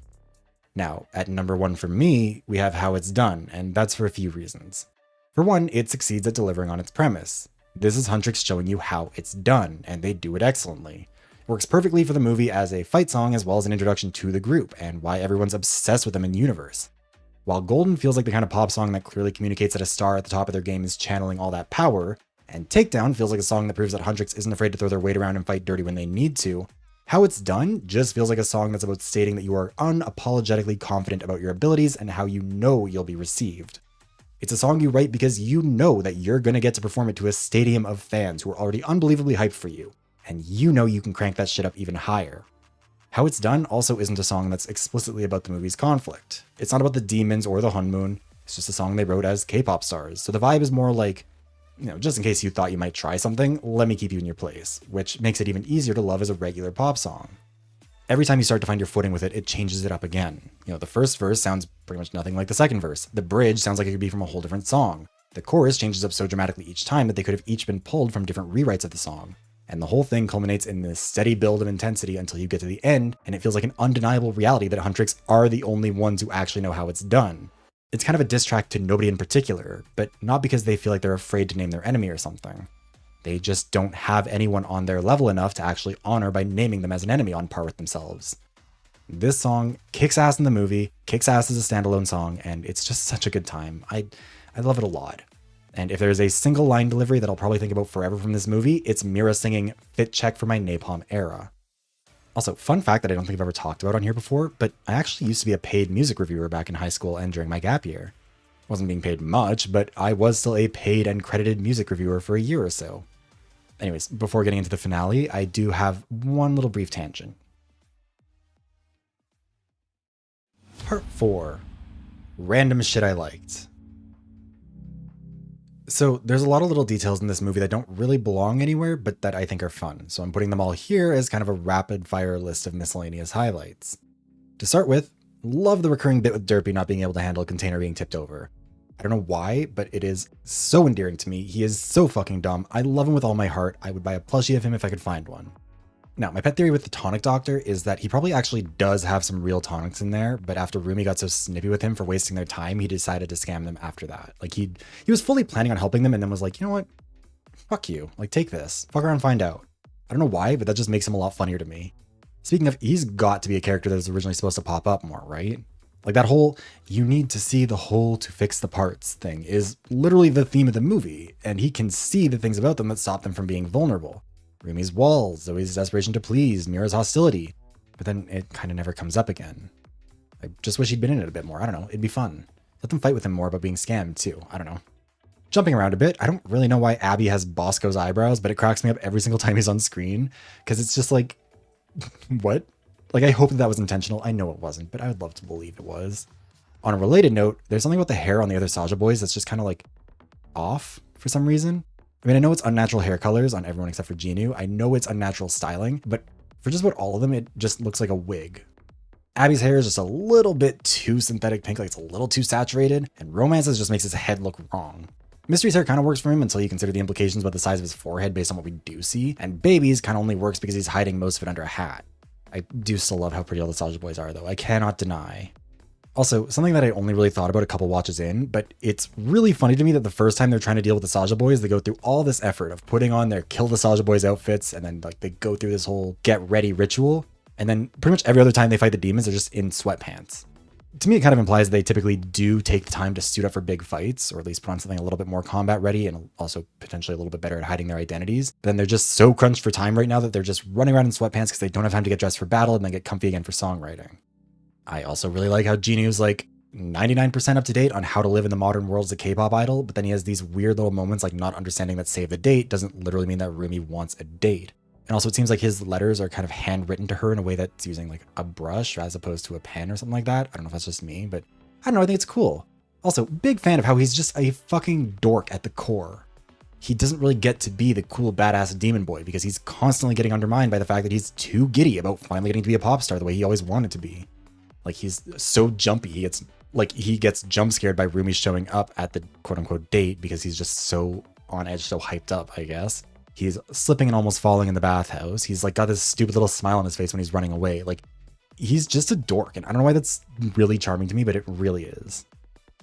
Now, at number 1 for me, we have How It's Done, and that's for a few reasons. For one, it succeeds at delivering on its premise. This is Huntrix showing you how it's done, and they do it excellently. Works perfectly for the movie as a fight song as well as an introduction to the group and why everyone's obsessed with them in universe. While Golden feels like the kind of pop song that clearly communicates that a star at the top of their game is channeling all that power, and Takedown feels like a song that proves that Huntrix isn't afraid to throw their weight around and fight dirty when they need to, How It's Done just feels like a song that's about stating that you are unapologetically confident about your abilities and how you know you'll be received. It's a song you write because you know that you're going to get to perform it to a stadium of fans who are already unbelievably hyped for you, and you know you can crank that shit up even higher. How It's Done also isn't a song that's explicitly about the movie's conflict. It's not about the demons or the Hunmoon, it's just a song they wrote as K-pop stars, so the vibe is more like, just in case you thought you might try something, let me keep you in your place, which makes it even easier to love as a regular pop song. Every time you start to find your footing with it, it changes it up again. The first verse sounds pretty much nothing like the second verse. The bridge sounds like it could be from a whole different song. The chorus changes up so dramatically each time that they could have each been pulled from different rewrites of the song. And the whole thing culminates in this steady build of intensity until you get to the end, and it feels like an undeniable reality that Huntrix are the only ones who actually know how it's done. It's kind of a diss track to nobody in particular, but not because they feel like they're afraid to name their enemy or something. They just don't have anyone on their level enough to actually honor by naming them as an enemy on par with themselves. This song kicks ass in the movie, kicks ass as a standalone song, and it's just such a good time. I love it a lot. And if there's a single line delivery that I'll probably think about forever from this movie, it's Mira singing "Fit Check for my Napalm Era." Also, fun fact that I don't think I've ever talked about on here before, but I actually used to be a paid music reviewer back in high school and during my gap year. Wasn't being paid much, but I was still a paid and credited music reviewer for a year or so. Anyways, before getting into the finale, I do have one little brief tangent. Part 4. Random shit I liked. So there's a lot of little details in this movie that don't really belong anywhere, but that I think are fun. So I'm putting them all here as kind of a rapid fire list of miscellaneous highlights. To start with, love the recurring bit with Derpy not being able to handle a container being tipped over. I don't know why, but it is so endearing to me. He is so fucking dumb. I love him with all my heart. I would buy a plushie of him if I could find one. Now, my pet theory with the tonic doctor is that he probably actually does have some real tonics in there, but after Rumi got so snippy with him for wasting their time, he decided to scam them after that. Like he was fully planning on helping them and then was like, you know what? Fuck you. Like take this. Fuck around and find out. I don't know why, but that just makes him a lot funnier to me. Speaking of, he's got to be a character that was originally supposed to pop up more, right? Like that whole, you need to see the whole to fix the parts thing is literally the theme of the movie, and he can see the things about them that stop them from being vulnerable. Rumi's walls, Zoe's desperation to please, Mira's hostility, but then it kind of never comes up again. I just wish he'd been in it a bit more. I don't know, it'd be fun. Let them fight with him more about being scammed too. I don't know. Jumping around a bit, I don't really know why Abby has Bosco's eyebrows, but it cracks me up every single time he's on screen, because it's just like, what? Like, I hope that was intentional. I know it wasn't, but I would love to believe it was. On a related note, there's something about the hair on the other Saja boys that's just kind of like off for some reason. I mean, I know it's unnatural hair colors on everyone except for Genu. I know it's unnatural styling, but for just about all of them, it just looks like a wig. Abby's hair is just a little bit too synthetic pink, like it's a little too saturated, and Romance's just makes his head look wrong. Mystery's hair kind of works for him until you consider the implications about the size of his forehead based on what we do see, and Baby's kind of only works because he's hiding most of it under a hat. I do still love how pretty all the Saja boys are, though. I cannot deny. Also, something that I only really thought about a couple watches in, but it's really funny to me that the first time they're trying to deal with the Saja boys, they go through all this effort of putting on their kill the Saja boys outfits, and then like they go through this whole get ready ritual, and then pretty much every other time they fight the demons, they're just in sweatpants. To me, it kind of implies they typically do take the time to suit up for big fights, or at least put on something a little bit more combat ready and also potentially a little bit better at hiding their identities. But then they're just so crunched for time right now that they're just running around in sweatpants because they don't have time to get dressed for battle and then get comfy again for songwriting. I also really like how Genu's like 99% up to date on how to live in the modern world as a K-pop idol, but then he has these weird little moments like not understanding that save the date doesn't literally mean that Rumi wants a date. And also it seems like his letters are kind of handwritten to her in a way that's using like a brush as opposed to a pen or something like that. I don't know if that's just me, but I don't know, I think it's cool. Also, big fan of how he's just a fucking dork at the core. He doesn't really get to be the cool badass demon boy because he's constantly getting undermined by the fact that he's too giddy about finally getting to be a pop star the way he always wanted to be. Like he's so jumpy, he gets jump scared by Rumi showing up at the quote unquote date because he's just so on edge, so hyped up, I guess. He's slipping and almost falling in the bathhouse. He's like got this stupid little smile on his face when he's running away. Like he's just a dork. And I don't know why that's really charming to me, but it really is.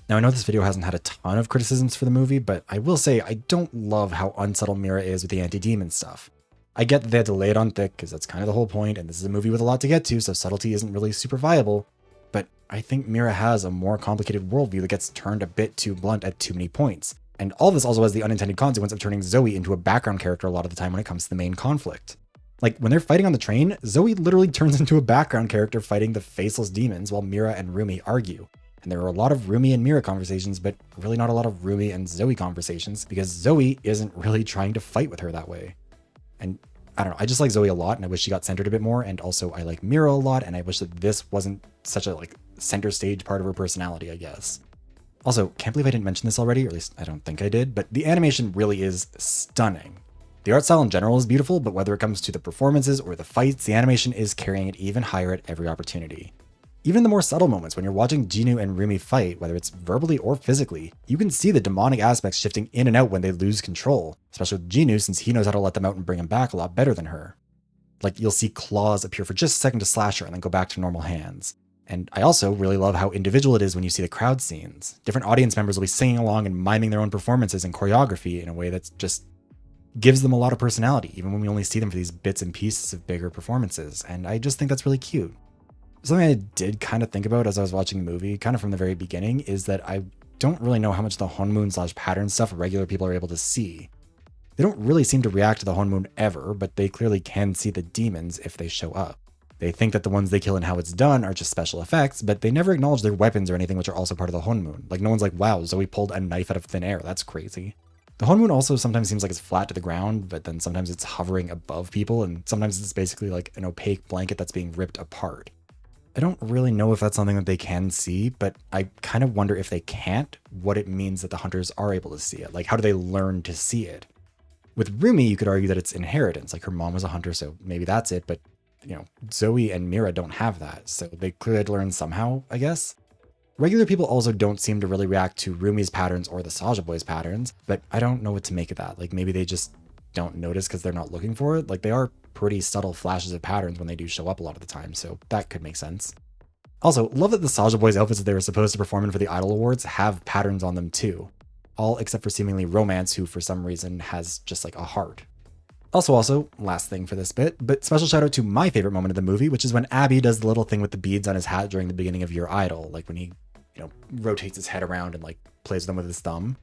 Now I know this video hasn't had a ton of criticisms for the movie, but I will say I don't love how unsubtle Mira is with the anti-demon stuff. I get that they had to lay it on thick because that's kind of the whole point, and this is a movie with a lot to get to, so subtlety isn't really super viable. But I think Mira has a more complicated worldview that gets turned a bit too blunt at too many points. And all this also has the unintended consequence of turning Zoe into a background character a lot of the time when it comes to the main conflict. Like when they're fighting on the train, Zoe literally turns into a background character fighting the faceless demons while Mira and Rumi argue. And there are a lot of Rumi and Mira conversations, but really not a lot of Rumi and Zoe conversations because Zoe isn't really trying to fight with her that way. And I don't know, I just like Zoe a lot and I wish she got centered a bit more. And also I like Mira a lot and I wish that this wasn't such a like center stage part of her personality, I guess. Also, can't believe I didn't mention this already, or at least I don't think I did, but the animation really is stunning. The art style in general is beautiful, but whether it comes to the performances or the fights, the animation is carrying it even higher at every opportunity. Even the more subtle moments when you're watching Genu and Rumi fight, whether it's verbally or physically, you can see the demonic aspects shifting in and out when they lose control, especially with Genu since he knows how to let them out and bring them back a lot better than her. Like you'll see claws appear for just a second to slash her and then go back to normal hands. And I also really love how individual it is when you see the crowd scenes. Different audience members will be singing along and miming their own performances and choreography in a way that's just gives them a lot of personality, even when we only see them for these bits and pieces of bigger performances. And I just think that's really cute. Something I did kind of think about as I was watching the movie, kind of from the very beginning, is that I don't really know how much the Honmoon/pattern stuff regular people are able to see. They don't really seem to react to the Honmoon ever, but they clearly can see the demons if they show up. They think that the ones they kill and how it's done are just special effects, but they never acknowledge their weapons or anything which are also part of the Honmoon. Like, no one's like, wow, Zoe pulled a knife out of thin air, that's crazy. The Honmoon also sometimes seems like it's flat to the ground, but then sometimes it's hovering above people, and sometimes it's basically like an opaque blanket that's being ripped apart. I don't really know if that's something that they can see, but I kind of wonder if they can't, what it means that the hunters are able to see it. Like, how do they learn to see it? With Rumi, you could argue that it's inheritance. Like, her mom was a hunter, so maybe that's it, but, you know, Zoe and Mira don't have that, so they clearly had to learn somehow, I guess. Regular people also don't seem to really react to Rumi's patterns or the Saja Boys' patterns, but I don't know what to make of that. Like, maybe they just don't notice because they're not looking for it. Like, they are pretty subtle flashes of patterns when they do show up a lot of the time, so that could make sense. Also, love that the Saja Boys outfits that they were supposed to perform in for the Idol Awards have patterns on them too. All except for seemingly Romance, who for some reason has just like a heart. Also, last thing for this bit, but special shout out to my favorite moment of the movie, which is when Abby does the little thing with the beads on his hat during the beginning of Your Idol, like when he, rotates his head around and like plays with them with his thumb.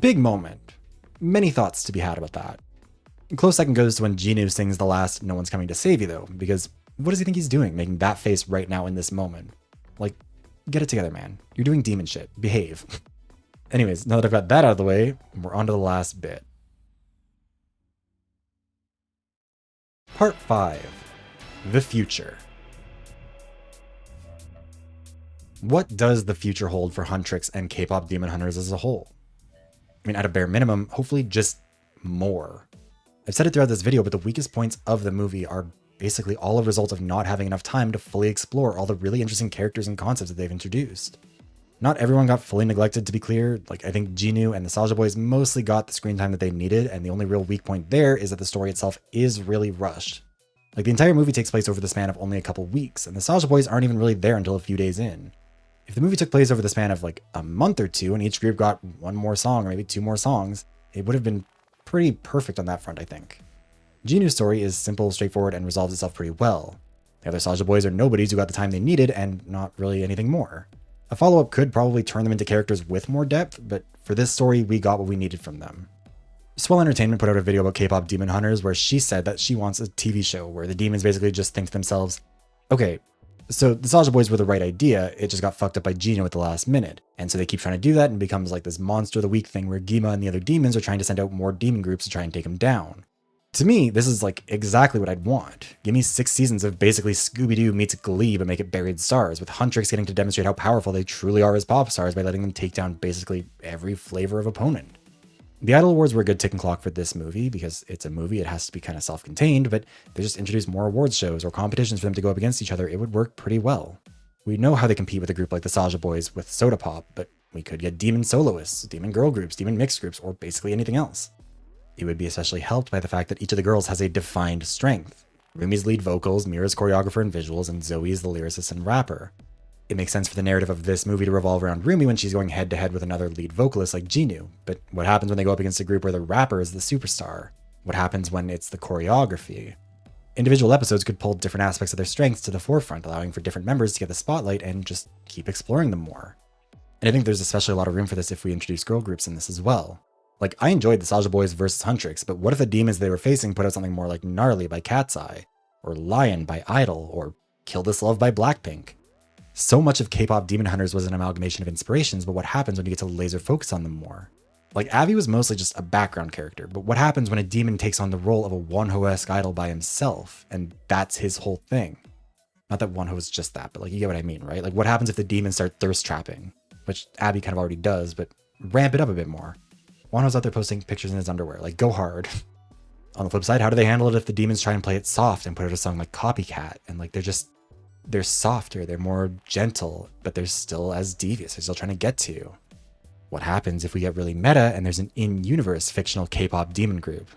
Big moment. Many thoughts to be had about that. Close second goes to when Genu sings the last "No One's Coming to Save You" though, because what does he think he's doing, making that face right now in this moment? Like, get it together, man. You're doing demon shit. Behave. Anyways, now that I've got that out of the way, we're on to the last bit. Part 5. The Future. What does the future hold for Huntrix and K-pop demon hunters as a whole? I mean, at a bare minimum, hopefully just more. I've said it throughout this video, but the weakest points of the movie are basically all a result of not having enough time to fully explore all the really interesting characters and concepts that they've introduced. Not everyone got fully neglected, to be clear. Like, I think Genu and the Saja Boys mostly got the screen time that they needed, and the only real weak point there is that the story itself is really rushed. Like, the entire movie takes place over the span of only a couple weeks, and the Saja Boys aren't even really there until a few days in. If the movie took place over the span of like a month or two, and each group got one more song or maybe two more songs, it would have been pretty perfect on that front, I think. Genu's story is simple, straightforward, and resolves itself pretty well. The other Saja Boys are nobodies who got the time they needed, and not really anything more. A follow-up could probably turn them into characters with more depth, but for this story, we got what we needed from them. Swell Entertainment put out a video about K-pop demon hunters where she said that she wants a TV show where the demons basically just think to themselves, okay, so the Saja Boys were the right idea, it just got fucked up by Genu at the last minute. And so they keep trying to do that and it becomes like this monster of the week thing where Gima and the other demons are trying to send out more demon groups to try and take them down. To me, this is like exactly what I'd want. Give me 6 seasons of basically Scooby-Doo meets Glee, but make it Buried Stars, with Huntrix getting to demonstrate how powerful they truly are as pop stars by letting them take down basically every flavor of opponent. The Idol Awards were a good ticking clock for this movie, because it's a movie, it has to be kind of self-contained, but if they just introduced more awards shows or competitions for them to go up against each other, it would work pretty well. We know how they compete with a group like the Saja Boys with Soda Pop, but we could get demon soloists, demon girl groups, demon mixed groups, or basically anything else. It would be especially helped by the fact that each of the girls has a defined strength. Rumi's lead vocals, Mira's choreographer and visuals, and Zoe's the lyricist and rapper. It makes sense for the narrative of this movie to revolve around Rumi when she's going head to head with another lead vocalist like Genu, but what happens when they go up against a group where the rapper is the superstar? What happens when it's the choreography? Individual episodes could pull different aspects of their strengths to the forefront, allowing for different members to get the spotlight and just keep exploring them more. And I think there's especially a lot of room for this if we introduce girl groups in this as well. Like, I enjoyed the Saja Boys versus Huntrix, but what if the demons they were facing put out something more like Gnarly by Cat's Eye, or Lion by Idol, or Kill This Love by Blackpink? So much of K-pop demon hunters was an amalgamation of inspirations, but what happens when you get to laser focus on them more? Like, Abby was mostly just a background character, but what happens when a demon takes on the role of a Wonho-esque idol by himself, and that's his whole thing? Not that Wonho is just that, but like, you get what I mean, right? Like, what happens if the demons start thirst trapping? Which Abby kind of already does, but ramp it up a bit more. Wonho's out there posting pictures in his underwear, like, go hard. On the flip side, how do they handle it if the demons try and play it soft and put out a song like Copycat, and like, they're softer, they're more gentle, but they're still as devious, they're still trying to get to you? What happens if we get really meta and there's an in-universe fictional K-pop demon group?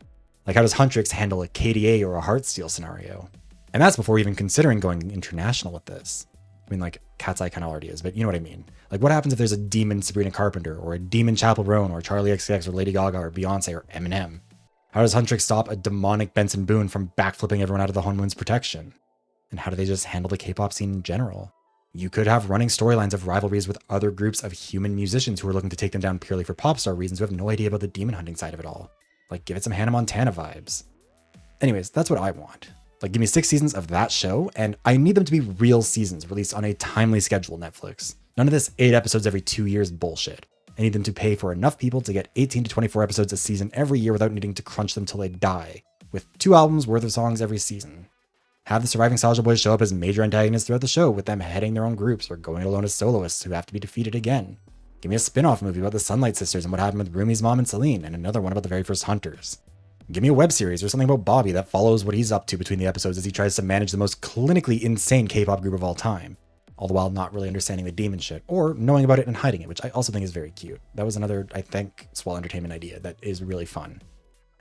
Like, how does Huntrix handle a KDA or a Heartsteel scenario? And that's before even considering going international with this. I mean, like, Cat's Eye kind of already is, but you know what I mean. Like, what happens if there's a demon Sabrina Carpenter, or a demon Chappell Roan, or Charlie XCX, or Lady Gaga, or Beyonce, or Eminem? How does Huntrix stop a demonic Benson Boone from backflipping everyone out of the Honmoon's protection? And how do they just handle the K-pop scene in general? You could have running storylines of rivalries with other groups of human musicians who are looking to take them down purely for pop star reasons who have no idea about the demon hunting side of it all. Like, give it some Hannah Montana vibes. Anyways, that's what I want. Like, give me 6 seasons of that show, and I need them to be real seasons released on a timely schedule, Netflix. None of this 8 episodes every 2 years bullshit. I need them to pay for enough people to get 18 to 24 episodes a season every year without needing to crunch them till they die, with 2 albums worth of songs every season. Have the surviving Soulja Boys show up as major antagonists throughout the show, with them heading their own groups or going alone as soloists who have to be defeated again. Give me a spin-off movie about the Sunlight Sisters and what happened with Rumi's mom and Celine, and another one about the very first Hunters. Give me a web series or something about Bobby that follows what he's up to between the episodes as he tries to manage the most clinically insane K-pop group of all time, all the while not really understanding the demon shit, or knowing about it and hiding it, which I also think is very cute. That was another, I think, Swell Entertainment idea that is really fun.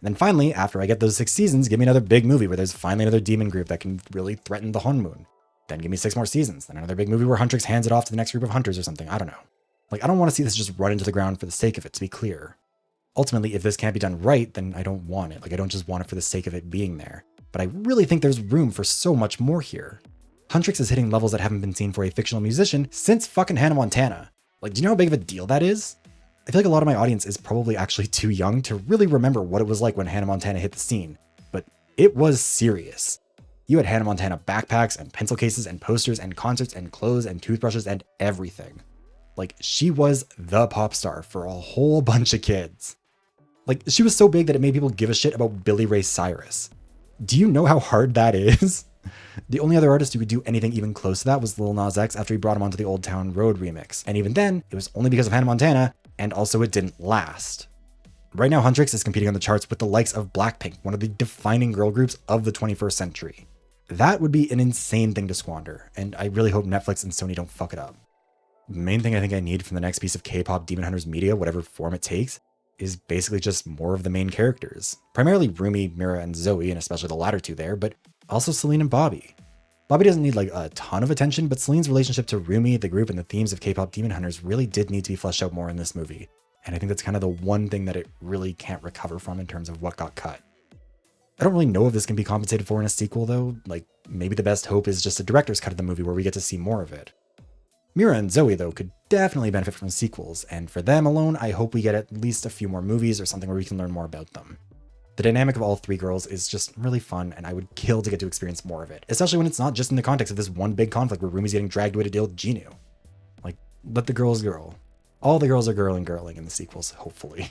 And then finally, after I get those 6 seasons, give me another big movie where there's finally another demon group that can really threaten the Honmoon. Then give me 6 more seasons, then another big movie where Huntrix hands it off to the next group of hunters or something, I don't know. Like, I don't want to see this just run into the ground for the sake of it, to be clear. Ultimately, if this can't be done right, then I don't want it. Like, I don't just want it for the sake of it being there. But I really think there's room for so much more here. Huntrix is hitting levels that haven't been seen for a fictional musician since fucking Hannah Montana. Like, do you know how big of a deal that is? I feel like a lot of my audience is probably actually too young to really remember what it was like when Hannah Montana hit the scene. But it was serious. You had Hannah Montana backpacks and pencil cases and posters and concerts and clothes and toothbrushes and everything. Like, she was the pop star for a whole bunch of kids. Like, she was so big that it made people give a shit about Billy Ray Cyrus. Do you know how hard that is? The only other artist who could do anything even close to that was Lil Nas X after he brought him onto the Old Town Road remix. And even then, it was only because of Hannah Montana, and also it didn't last. Right now, Huntrix is competing on the charts with the likes of Blackpink, one of the defining girl groups of the 21st century. That would be an insane thing to squander, and I really hope Netflix and Sony don't fuck it up. The main thing I think I need from the next piece of K-pop Demon Hunters media, whatever form it takes, is basically just more of the main characters. Primarily Rumi, Mira, and Zoe, and especially the latter two there, but also Celine and Bobby. Bobby doesn't need like a ton of attention, but Celine's relationship to Rumi, the group, and the themes of K-pop Demon Hunters really did need to be fleshed out more in this movie. And I think that's kind of the one thing that it really can't recover from in terms of what got cut. I don't really know if this can be compensated for in a sequel though. Like, maybe the best hope is just a director's cut of the movie where we get to see more of it. Mira and Zoe, though, could definitely benefit from sequels, and for them alone, I hope we get at least a few more movies or something where we can learn more about them. The dynamic of all 3 girls is just really fun, and I would kill to get to experience more of it, especially when it's not just in the context of this one big conflict where Rumi's getting dragged away to deal with Genu. Like, let the girls girl. All the girls are girling in the sequels, hopefully.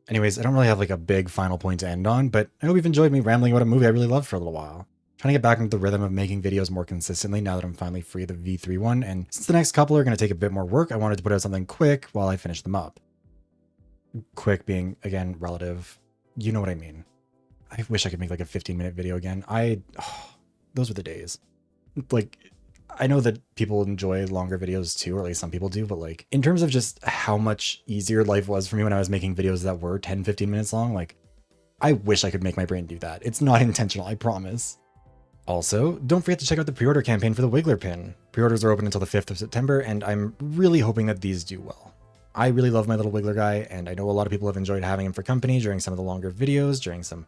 Anyways, I don't really have like a big final point to end on, but I hope you've enjoyed me rambling about a movie I really loved for a little while. Trying to get back into the rhythm of making videos more consistently now that I'm finally free of the V3 one, and since the next couple are going to take a bit more work, I wanted to put out something quick while I finish them up. Quick being, again, relative. You know what I mean. I wish I could make like a 15-minute video again. Those were the days. Like, I know that people enjoy longer videos too, or at least some people do, but like, in terms of just how much easier life was for me when I was making videos that were 10, 15 minutes long, like, I wish I could make my brain do that. It's not intentional, I promise. Also, don't forget to check out the pre-order campaign for the Wiggler pin. Pre-orders are open until the 5th of September, and I'm really hoping that these do well. I really love my little Wiggler guy, and I know a lot of people have enjoyed having him for company during some of the longer videos, during some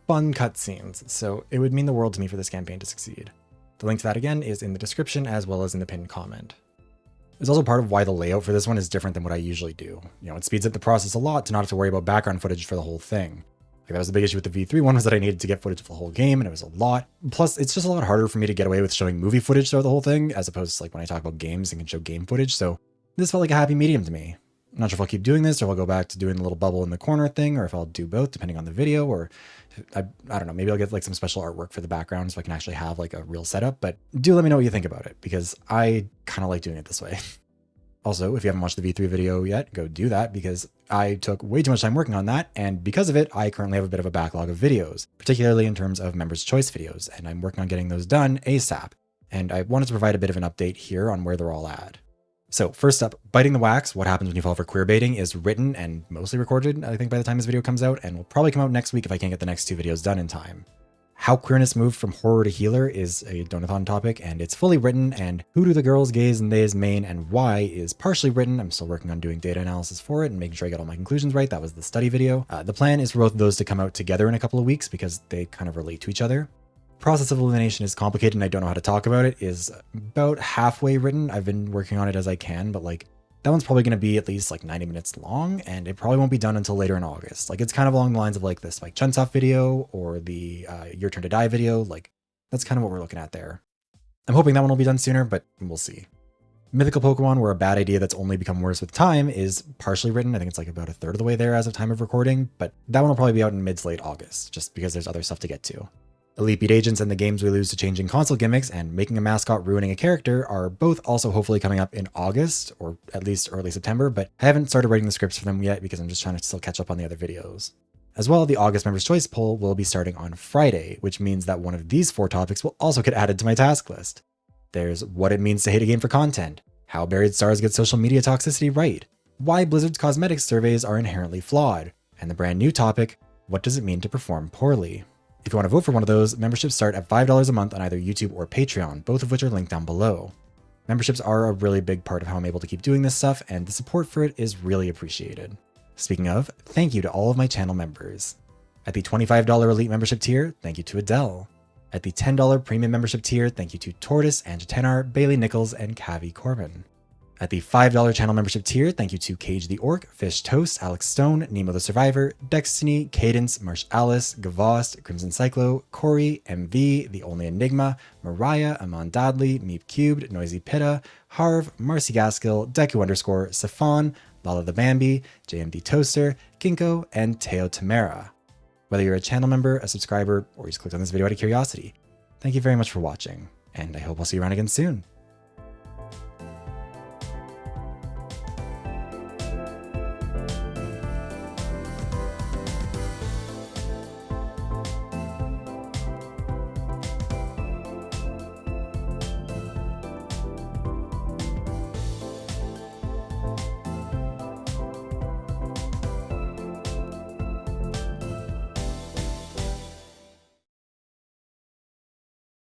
fun cutscenes, so it would mean the world to me for this campaign to succeed. The link to that again is in the description as well as in the pinned comment. It's also part of why the layout for this one is different than what I usually do. You know, it speeds up the process a lot to not have to worry about background footage for the whole thing. Like, that was the big issue with the V3 one, was that I needed to get footage of the whole game, and it was a lot. Plus, it's just a lot harder for me to get away with showing movie footage throughout the whole thing, as opposed to like when I talk about games and can show game footage, so this felt like a happy medium to me. I'm not sure if I'll keep doing this, or if I'll go back to doing the little bubble in the corner thing, or if I'll do both, depending on the video, or I don't know, maybe I'll get like some special artwork for the background so I can actually have like a real setup, but do let me know what you think about it, because I kind of like doing it this way. Also, if you haven't watched the V3 video yet, go do that, because I took way too much time working on that, and because of it, I currently have a bit of a backlog of videos, particularly in terms of members' choice videos, and I'm working on getting those done ASAP, and I wanted to provide a bit of an update here on where they're all at. So first up, Biting the Wax, What Happens When You Fall for Queerbaiting, is written and mostly recorded, I think, by the time this video comes out, and will probably come out next week if I can't get the next 2 videos done in time. How Queerness Moved from Horror to Healer is a donathon topic, and it's fully written, and Who Do the Girls, Gays, and Theys Main and Why is partially written. I'm still working on doing data analysis for it and making sure I get all my conclusions right. That was the study video. The plan is for both of those to come out together in a couple of weeks because they kind of relate to each other. Process of elimination is complicated and I don't know how to talk about it, is about halfway written. I've been working on it as I can, but like that one's probably going to be at least like 90 minutes long, and it probably won't be done until later in August. Like it's kind of along the lines of like the Spike Chunsoft video or the Your Turn to Die video. Like that's kind of what we're looking at there. I'm hoping that one will be done sooner, but we'll see. Mythical Pokemon, where a bad idea that's only become worse with time, is partially written. I think it's like about a third of the way there as of time of recording, but that one will probably be out in mid to late August, just because there's other stuff to get to. Elite Beat Agents and the games we lose to changing console gimmicks and making a mascot ruining a character are both also hopefully coming up in August, or at least early September, but I haven't started writing the scripts for them yet because I'm just trying to still catch up on the other videos. As well, the August Members' Choice poll will be starting on Friday, which means that one of these 4 topics will also get added to my task list. There's what it means to hate a game for content, how Buried Stars get social media toxicity right, why Blizzard's cosmetics surveys are inherently flawed, and the brand new topic, what does it mean to perform poorly? If you want to vote for one of those, memberships start at $5 a month on either YouTube or Patreon, both of which are linked down below. Memberships are a really big part of how I'm able to keep doing this stuff, and the support for it is really appreciated. Speaking of, thank you to all of my channel members. At the $25 Elite membership tier, thank you to Adele. At the $10 Premium membership tier, thank you to Tortoise, Anja Tenar, Bailey Nichols, and Cavi Corbin. At the $5 channel membership tier, thank you to Cage the Orc, Fish Toast, Alex Stone, Nemo the Survivor, Destiny, Cadence, Marsh Alice, Gavost, Crimson Cyclo, Corey, MV, The Only Enigma, Mariah, Amon Dadley, Meep Cubed, Noisy Pitta, Harv, Marcy Gaskill, Deku _ Safon, Lala the Bambi, JMD Toaster, Ginkgo, and Teo Tamara. Whether you're a channel member, a subscriber, or you just clicked on this video out of curiosity, thank you very much for watching, and I hope I'll see you around again soon.